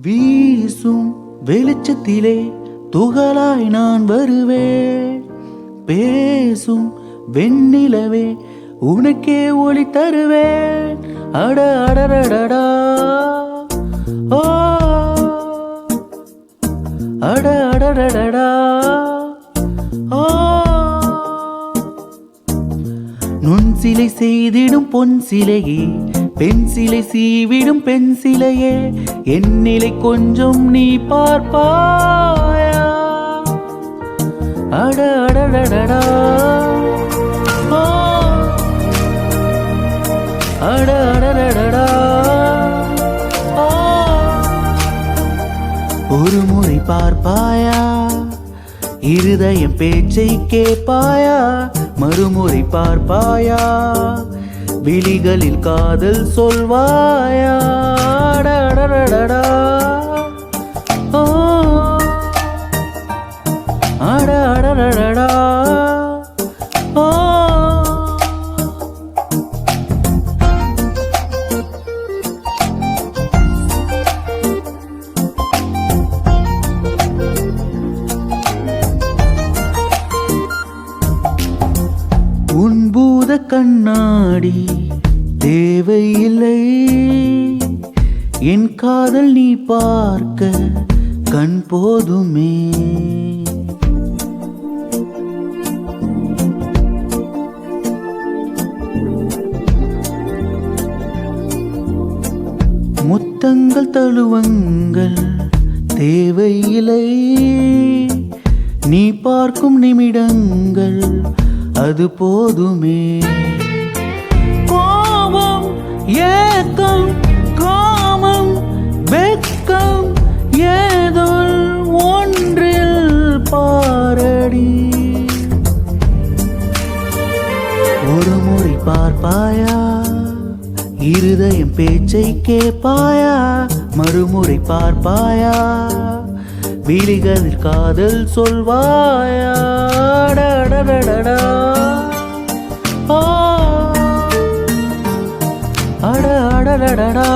வீசும் வெளிச்சத்திலே துகளாய் நான் வருவேன். பேசும் வெண்ணிலவே உனக்கே ஒளி தருவேன். அட அடடடடா ஓ அட அடடடடா ஓ நுண் சிலை செய்திடும் பொன் சிலையே, பெண் சிலை சீவிடும் பெண் சிலையே, என் நிலை கொஞ்சம் நீ பார்ப்பாயா? அட அடடடடா ஓ அட அடடடடா ஓ ஒரு முறை பார்ப்பாயா? இருதயம் பேச்சை கேட்பாயா? மறுமுறை பார்ப்பாயா? விழிகளில் காதல் சொல்வாயா? அடடடடடா ஓ அடடடடடா ஓ உன் பூத கண்ணாடி தேவையில்லை, என் காதல் நீ பார்க்க கண் போதுமே. முத்தங்கள் தழுவங்கள் தேவையில்லை, நீ பார்க்கும் நிமிடங்கள் அது போதுமே. கோபம் ஏக்கம் காமம் வெட்கம் ஏதோ ஒன்றில் பாரடி. ஒரு முறை பார்ப்பாயா? இருதயம் பேச்சை கேட்பாயா? மறுமுறை பார்ப்பாயா? விழிகளில் காதல் சொல்வாயா? அடடடடடா ஓ அட அடடடடா